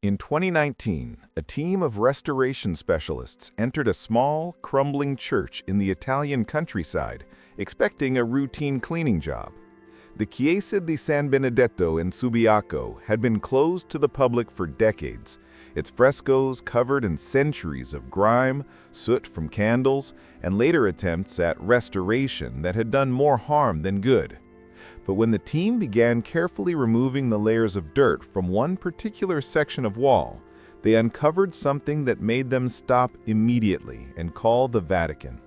In 2019, a team of restoration specialists entered a small, crumbling church in the Italian countryside, expecting a routine cleaning job. The Chiesa di San Benedetto in Subiaco had been closed to the public for decades, its frescoes covered in centuries of grime, soot from candles, and later attempts at restoration that had done more harm than good. But when the team began carefully removing the layers of dirt from one particular section of wall, they uncovered something that made them stop immediately and call the Vatican.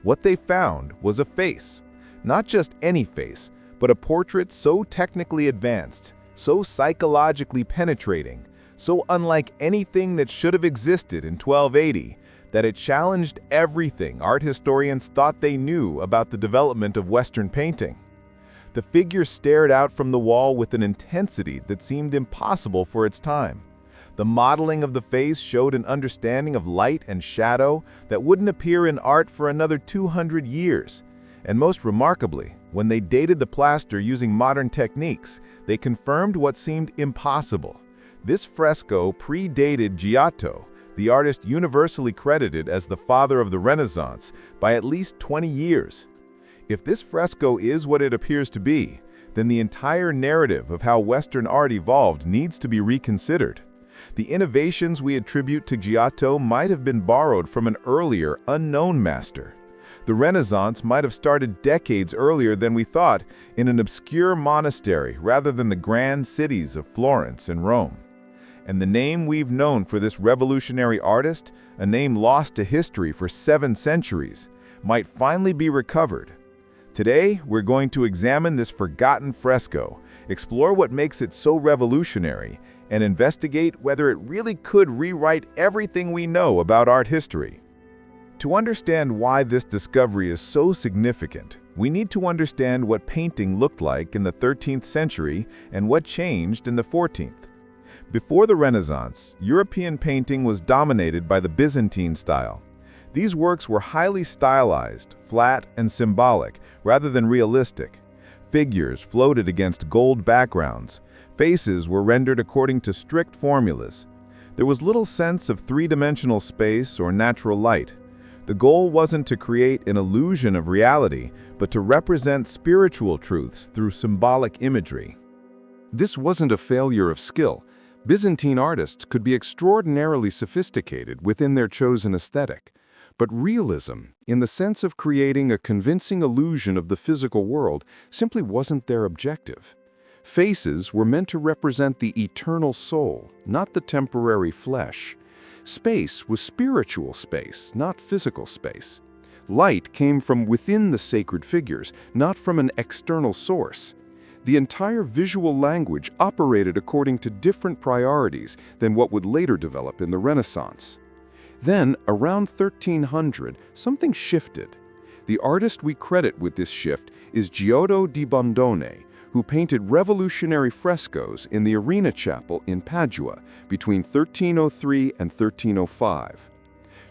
What they found was a face. Not just any face, but a portrait so technically advanced, so psychologically penetrating, so unlike anything that should have existed in 1280, that it challenged everything art historians thought they knew about the development of Western painting. The figure stared out from the wall with an intensity that seemed impossible for its time. The modeling of the face showed an understanding of light and shadow that wouldn't appear in art for another 200 years. And most remarkably, when they dated the plaster using modern techniques, they confirmed what seemed impossible. This fresco predated Giotto, the artist universally credited as the father of the Renaissance, by at least 20 years. If this fresco is what it appears to be, then the entire narrative of how Western art evolved needs to be reconsidered. The innovations we attribute to Giotto might have been borrowed from an earlier, unknown master. The Renaissance might have started decades earlier than we thought, in an obscure monastery rather than the grand cities of Florence and Rome. And the name we've known for this revolutionary artist, a name lost to history for 7 centuries, might finally be recovered. Today, we're going to examine this forgotten fresco, explore what makes it so revolutionary, and investigate whether it really could rewrite everything we know about art history. To understand why this discovery is so significant, we need to understand what painting looked like in the 13th century and what changed in the 14th. Before the Renaissance, European painting was dominated by the Byzantine style. These works were highly stylized, flat, and symbolic, rather than realistic. Figures floated against gold backgrounds. Faces were rendered according to strict formulas. There was little sense of three-dimensional space or natural light. The goal wasn't to create an illusion of reality, but to represent spiritual truths through symbolic imagery. This wasn't a failure of skill. Byzantine artists could be extraordinarily sophisticated within their chosen aesthetic. But realism, in the sense of creating a convincing illusion of the physical world, simply wasn't their objective. Faces were meant to represent the eternal soul, not the temporary flesh. Space was spiritual space, not physical space. Light came from within the sacred figures, not from an external source. The entire visual language operated according to different priorities than what would later develop in the Renaissance. Then, around 1300, something shifted. The artist we credit with this shift is Giotto di Bondone, who painted revolutionary frescoes in the Arena Chapel in Padua between 1303 and 1305.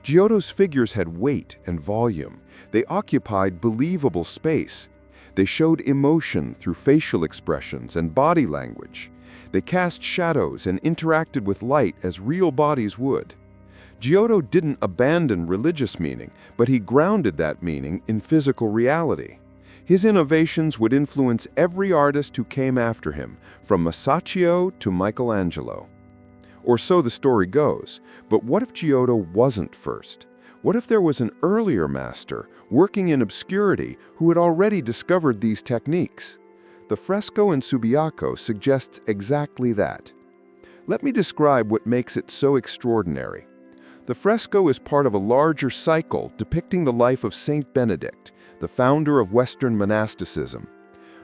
Giotto's figures had weight and volume. They occupied believable space. They showed emotion through facial expressions and body language. They cast shadows and interacted with light as real bodies would. Giotto didn't abandon religious meaning, but he grounded that meaning in physical reality. His innovations would influence every artist who came after him, from Masaccio to Michelangelo. Or so the story goes, but what if Giotto wasn't first? What if there was an earlier master, working in obscurity, who had already discovered these techniques? The fresco in Subiaco suggests exactly that. Let me describe what makes it so extraordinary. The fresco is part of a larger cycle depicting the life of Saint Benedict, the founder of Western monasticism.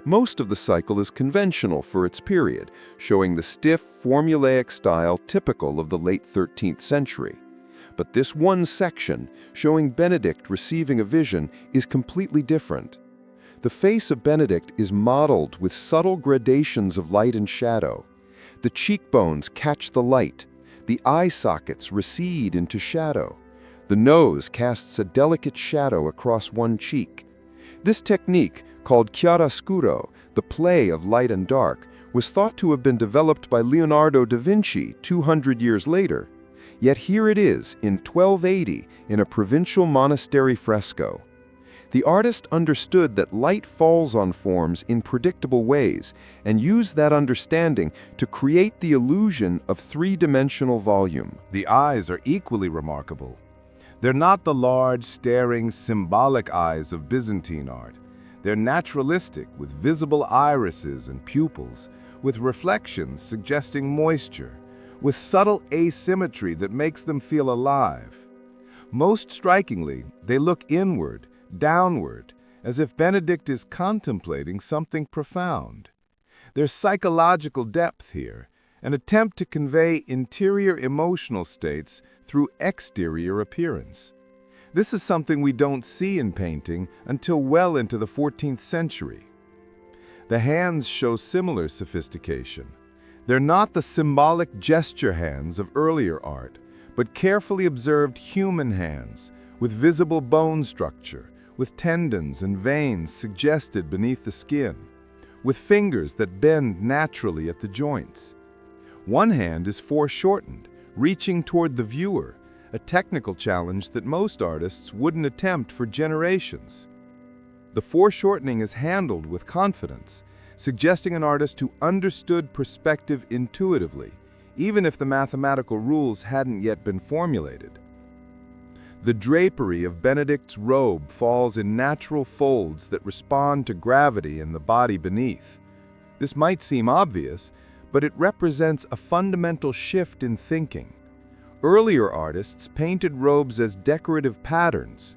Most of the cycle is conventional for its period, showing the stiff, formulaic style typical of the late 13th century. But this one section, showing Benedict receiving a vision, is completely different. The face of Benedict is modeled with subtle gradations of light and shadow. The cheekbones catch the light. The eye sockets recede into shadow. The nose casts a delicate shadow across one cheek. This technique, called chiaroscuro, the play of light and dark, was thought to have been developed by Leonardo da Vinci 200 years later. Yet here it is, in 1280, in a provincial monastery fresco. The artist understood that light falls on forms in predictable ways and used that understanding to create the illusion of three-dimensional volume. The eyes are equally remarkable. They're not the large, staring, symbolic eyes of Byzantine art. They're naturalistic, with visible irises and pupils, with reflections suggesting moisture, with subtle asymmetry that makes them feel alive. Most strikingly, they look inward, downward, as if Benedict is contemplating something profound. There's psychological depth here, an attempt to convey interior emotional states through exterior appearance. This is something we don't see in painting until well into the 14th century. The hands show similar sophistication. They're not the symbolic gesture hands of earlier art, but carefully observed human hands, with visible bone structure, with tendons and veins suggested beneath the skin, with fingers that bend naturally at the joints. One hand is foreshortened, reaching toward the viewer, a technical challenge that most artists wouldn't attempt for generations. The foreshortening is handled with confidence, suggesting an artist who understood perspective intuitively, even if the mathematical rules hadn't yet been formulated. The drapery of Benedict's robe falls in natural folds that respond to gravity in the body beneath. This might seem obvious, but it represents a fundamental shift in thinking. Earlier artists painted robes as decorative patterns.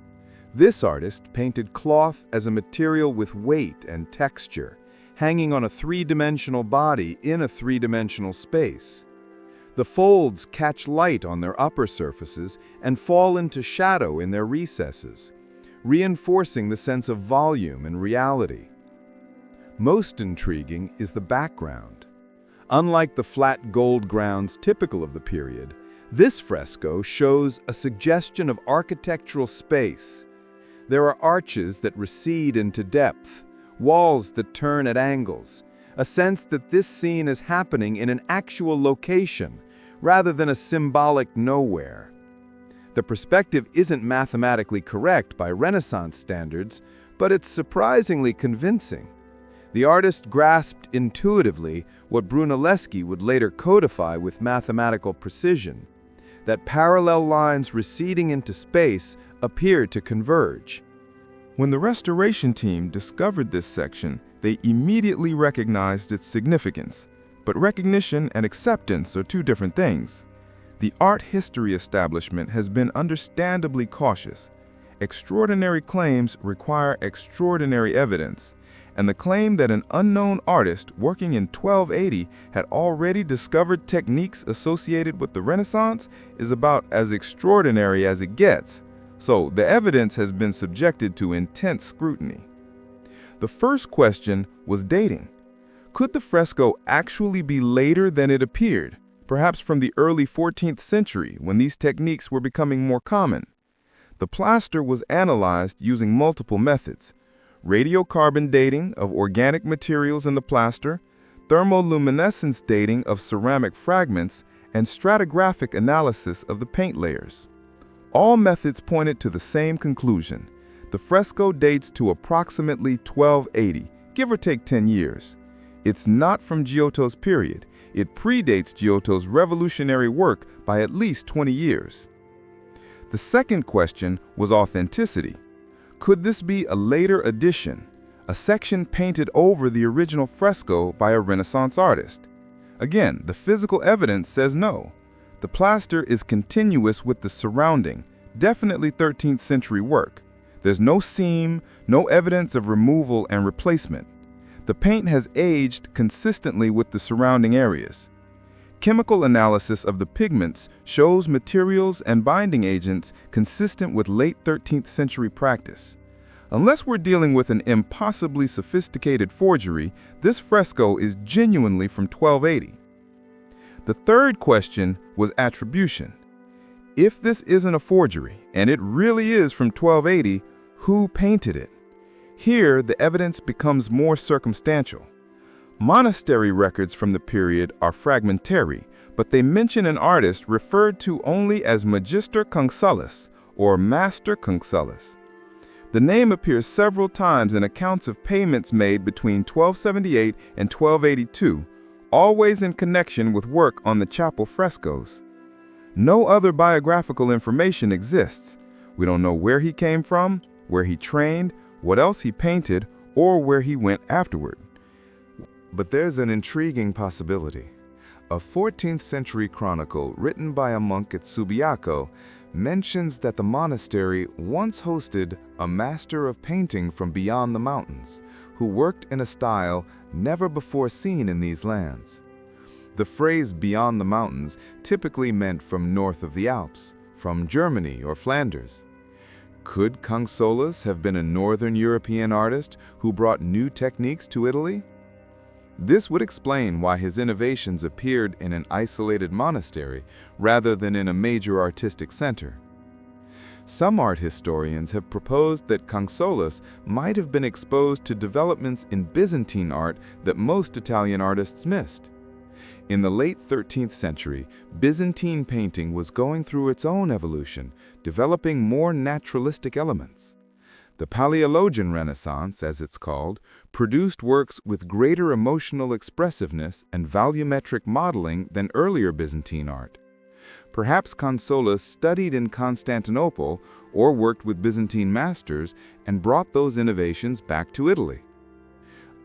This artist painted cloth as a material with weight and texture, hanging on a three-dimensional body in a three-dimensional space. The folds catch light on their upper surfaces and fall into shadow in their recesses, reinforcing the sense of volume and reality. Most intriguing is the background. Unlike the flat gold grounds typical of the period, this fresco shows a suggestion of architectural space. There are arches that recede into depth, walls that turn at angles, a sense that this scene is happening in an actual location, rather than a symbolic nowhere. The perspective isn't mathematically correct by Renaissance standards, but it's surprisingly convincing. The artist grasped intuitively what Brunelleschi would later codify with mathematical precision, that parallel lines receding into space appear to converge. When the restoration team discovered this section, they immediately recognized its significance. But recognition and acceptance are two different things. The art history establishment has been understandably cautious. Extraordinary claims require extraordinary evidence, and the claim that an unknown artist working in 1280 had already discovered techniques associated with the Renaissance is about as extraordinary as it gets. So the evidence has been subjected to intense scrutiny. The first question was dating. Could the fresco actually be later than it appeared, perhaps from the early 14th century when these techniques were becoming more common? The plaster was analyzed using multiple methods: radiocarbon dating of organic materials in the plaster, thermoluminescence dating of ceramic fragments, and stratigraphic analysis of the paint layers. All methods pointed to the same conclusion. The fresco dates to approximately 1280, give or take 10 years. It's not from Giotto's period. It predates Giotto's revolutionary work by at least 20 years. The second question was authenticity. Could this be a later addition, a section painted over the original fresco by a Renaissance artist? Again, the physical evidence says no. The plaster is continuous with the surrounding, definitely 13th century work. There's no seam, no evidence of removal and replacement. The paint has aged consistently with the surrounding areas. Chemical analysis of the pigments shows materials and binding agents consistent with late 13th century practice. Unless we're dealing with an impossibly sophisticated forgery, this fresco is genuinely from 1280. The third question was attribution. If this isn't a forgery, and it really is from 1280, who painted it? Here, the evidence becomes more circumstantial. Monastery records from the period are fragmentary, but they mention an artist referred to only as Magister Consulis, or Master Consulis. The name appears several times in accounts of payments made between 1278 and 1282, always in connection with work on the chapel frescoes. No other biographical information exists. We don't know where he came from, where he trained, what else he painted, or where he went afterward. But there's an intriguing possibility. A 14th century chronicle written by a monk at Subiaco mentions that the monastery once hosted a master of painting from beyond the mountains, who worked in a style never before seen in these lands. The phrase beyond the mountains typically meant from north of the Alps, from Germany or Flanders. Could Consulis have been a northern European artist who brought new techniques to Italy? This would explain why his innovations appeared in an isolated monastery rather than in a major artistic center. Some art historians have proposed that Consulis might have been exposed to developments in Byzantine art that most Italian artists missed. In the late 13th century, Byzantine painting was going through its own evolution, developing more naturalistic elements. The Paleologian Renaissance, as it's called, produced works with greater emotional expressiveness and volumetric modeling than earlier Byzantine art. Perhaps Consulis studied in Constantinople or worked with Byzantine masters and brought those innovations back to Italy.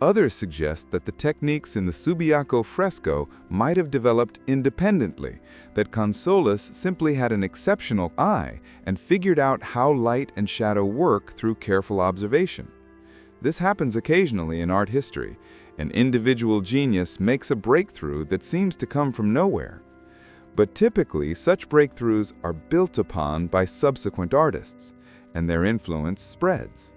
Others suggest that the techniques in the Subiaco fresco might have developed independently, that Consulis simply had an exceptional eye and figured out how light and shadow work through careful observation. This happens occasionally in art history. An individual genius makes a breakthrough that seems to come from nowhere. But typically, such breakthroughs are built upon by subsequent artists, and their influence spreads.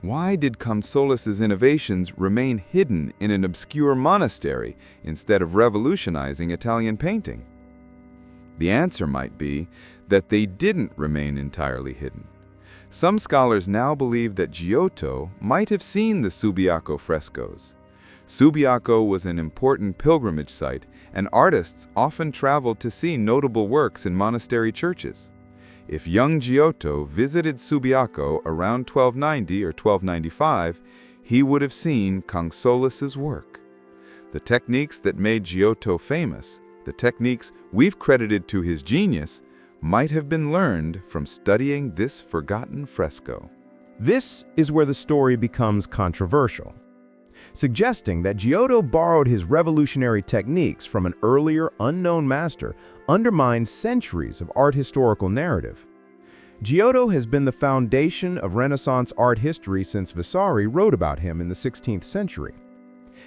Why did Consulis's innovations remain hidden in an obscure monastery instead of revolutionizing Italian painting? The answer might be that they didn't remain entirely hidden. Some scholars now believe that Giotto might have seen the Subiaco frescoes. Subiaco was an important pilgrimage site, and artists often traveled to see notable works in monastery churches. If young Giotto visited Subiaco around 1290 or 1295, he would have seen Consulis's work. The techniques that made Giotto famous, the techniques we've credited to his genius, might have been learned from studying this forgotten fresco. This is where the story becomes controversial. Suggesting that Giotto borrowed his revolutionary techniques from an earlier, unknown master undermines centuries of art historical narrative. Giotto has been the foundation of Renaissance art history since Vasari wrote about him in the 16th century.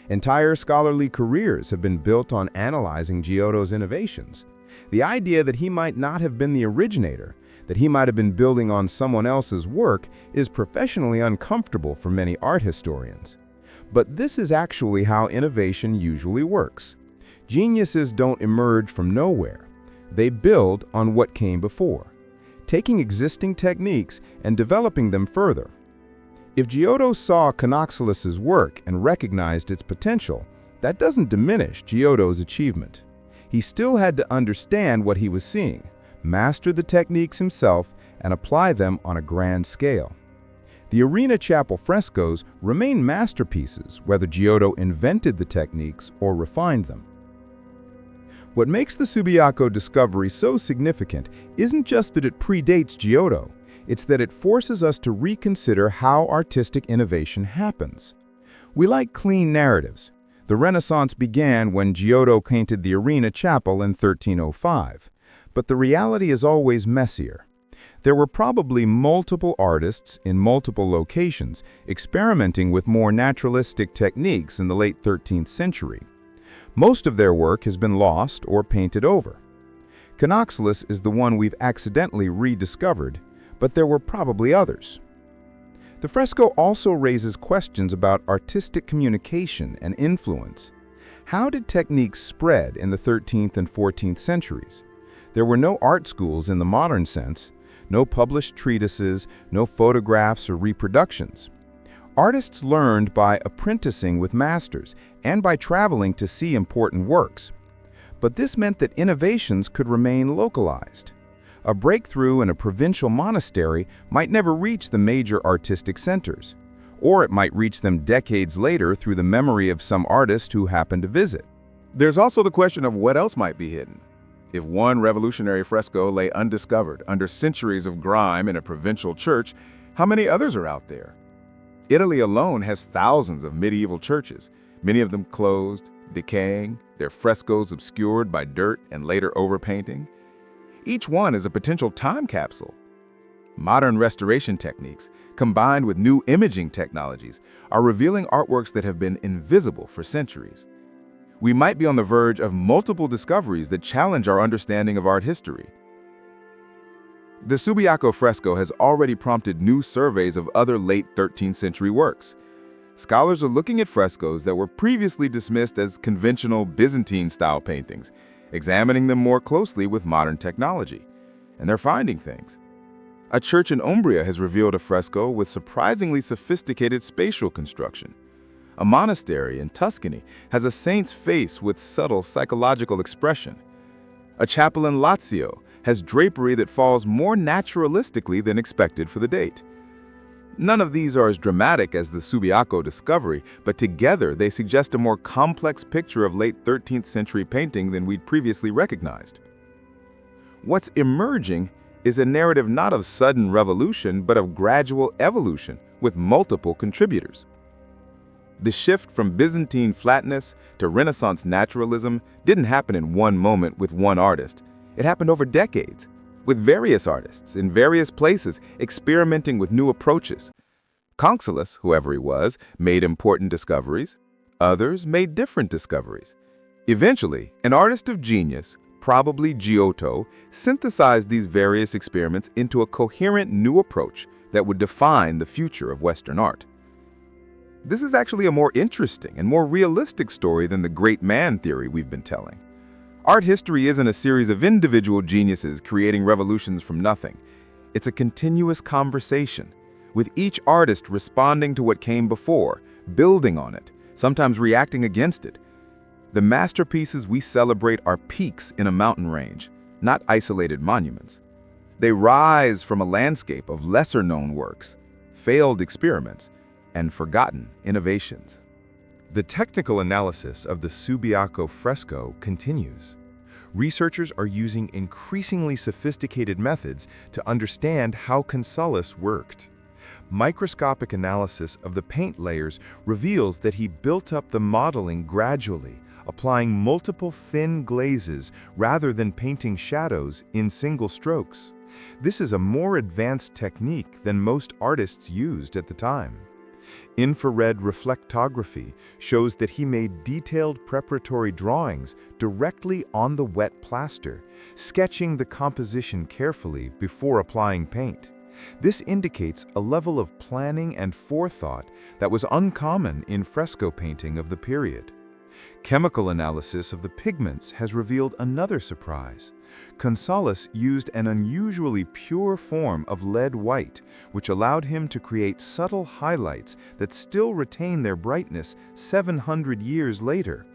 Entire scholarly careers have been built on analyzing Giotto's innovations. The idea that he might not have been the originator, that he might have been building on someone else's work, is professionally uncomfortable for many art historians. But this is actually how innovation usually works. Geniuses don't emerge from nowhere. They build on what came before, taking existing techniques and developing them further. If Giotto saw Consulis's work and recognized its potential, that doesn't diminish Giotto's achievement. He still had to understand what he was seeing, master the techniques himself, and apply them on a grand scale. The Arena Chapel frescoes remain masterpieces, whether Giotto invented the techniques or refined them. What makes the Subiaco discovery so significant isn't just that it predates Giotto, it's that it forces us to reconsider how artistic innovation happens. We like clean narratives. The Renaissance began when Giotto painted the Arena Chapel in 1305, but the reality is always messier. There were probably multiple artists in multiple locations experimenting with more naturalistic techniques in the late 13th century. Most of their work has been lost or painted over. Consulis is the one we've accidentally rediscovered, but there were probably others. The fresco also raises questions about artistic communication and influence. How did techniques spread in the 13th and 14th centuries? There were no art schools in the modern sense, no published treatises, no photographs or reproductions. Artists learned by apprenticing with masters and by traveling to see important works. But this meant that innovations could remain localized. A breakthrough in a provincial monastery might never reach the major artistic centers, or it might reach them decades later through the memory of some artist who happened to visit. There's also the question of what else might be hidden. If one revolutionary fresco lay undiscovered under centuries of grime in a provincial church, how many others are out there? Italy alone has thousands of medieval churches, many of them closed, decaying, their frescoes obscured by dirt and later overpainting. Each one is a potential time capsule. Modern restoration techniques, combined with new imaging technologies, are revealing artworks that have been invisible for centuries. We might be on the verge of multiple discoveries that challenge our understanding of art history. The Subiaco fresco has already prompted new surveys of other late 13th century works. Scholars are looking at frescoes that were previously dismissed as conventional Byzantine-style paintings, examining them more closely with modern technology. And they're finding things. A church in Umbria has revealed a fresco with surprisingly sophisticated spatial construction. A monastery in Tuscany has a saint's face with subtle psychological expression. A chapel in Lazio has drapery that falls more naturalistically than expected for the date. None of these are as dramatic as the Subiaco discovery, but together they suggest a more complex picture of late 13th century painting than we'd previously recognized. What's emerging is a narrative not of sudden revolution, but of gradual evolution with multiple contributors. The shift from Byzantine flatness to Renaissance naturalism didn't happen in one moment with one artist. It happened over decades, with various artists in various places experimenting with new approaches. Consulas, whoever he was, made important discoveries. Others made different discoveries. Eventually, an artist of genius, probably Giotto, synthesized these various experiments into a coherent new approach that would define the future of Western art. This is actually a more interesting and more realistic story than the great man theory we've been telling. Art history isn't a series of individual geniuses creating revolutions from nothing. It's a continuous conversation, with each artist responding to what came before, building on it, sometimes reacting against it. The masterpieces we celebrate are peaks in a mountain range, not isolated monuments. They rise from a landscape of lesser-known works, failed experiments, and forgotten innovations. The technical analysis of the Subiaco fresco continues. Researchers are using increasingly sophisticated methods to understand how Consulas worked. Microscopic analysis of the paint layers reveals that he built up the modeling gradually, applying multiple thin glazes rather than painting shadows in single strokes. This is a more advanced technique than most artists used at the time. Infrared reflectography shows that he made detailed preparatory drawings directly on the wet plaster, sketching the composition carefully before applying paint. This indicates a level of planning and forethought that was uncommon in fresco painting of the period. Chemical analysis of the pigments has revealed another surprise. Consulas used an unusually pure form of lead white, which allowed him to create subtle highlights that still retain their brightness 700 years later.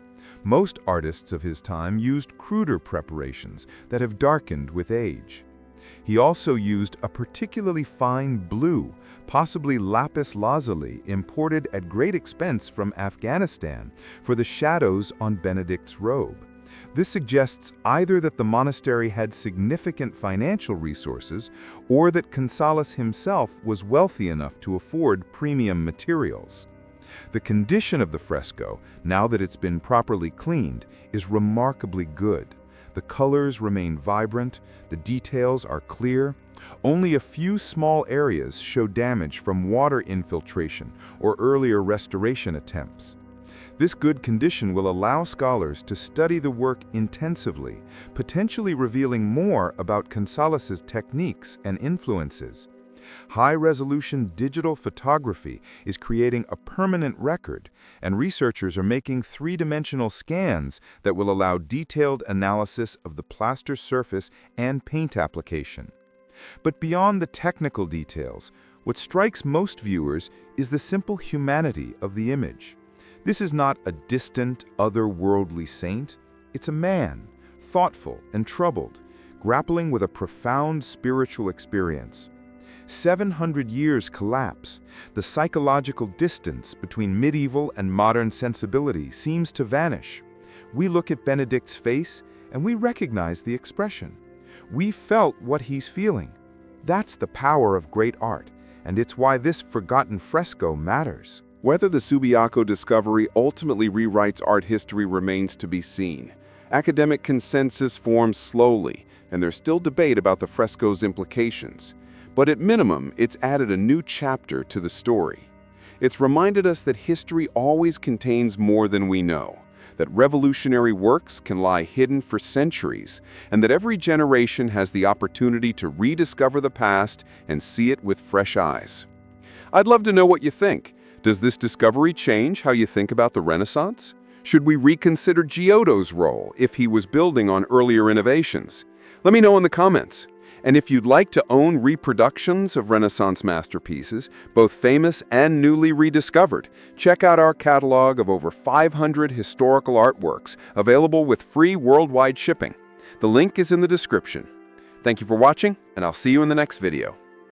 Most artists of his time used cruder preparations that have darkened with age. He also used a particularly fine blue, possibly lapis lazuli, imported at great expense from Afghanistan, for the shadows on Benedict's robe. This suggests either that the monastery had significant financial resources or that Consulas himself was wealthy enough to afford premium materials. The condition of the fresco, now that it's been properly cleaned, is remarkably good. The colors remain vibrant, the details are clear. Only a few small areas show damage from water infiltration or earlier restoration attempts. This good condition will allow scholars to study the work intensively, potentially revealing more about Consulas's techniques and influences. High-resolution digital photography is creating a permanent record, and researchers are making three-dimensional scans that will allow detailed analysis of the plaster surface and paint application. But beyond the technical details, What strikes most viewers is the simple humanity of the image. This is not a distant, otherworldly saint. It's a man, thoughtful and troubled, grappling with a profound spiritual experience. 700 years collapse. The psychological distance between medieval and modern sensibility seems to vanish. We look at Benedict's face and we recognize the expression. We felt what he's feeling. That's the power of great art, and it's why this forgotten fresco matters. Whether the Subiaco discovery ultimately rewrites art history remains to be seen. Academic consensus forms slowly, and there's still debate about the fresco's implications. But at minimum, it's added a new chapter to the story. It's reminded us that history always contains more than we know, that revolutionary works can lie hidden for centuries, and that every generation has the opportunity to rediscover the past and see it with fresh eyes. I'd love to know what you think. Does this discovery change how you think about the Renaissance? Should we reconsider Giotto's role if he was building on earlier innovations? Let me know in the comments. And if you'd like to own reproductions of Renaissance masterpieces, both famous and newly rediscovered, check out our catalog of over 500 historical artworks, available with free worldwide shipping. The link is in the description. Thank you for watching, and I'll see you in the next video.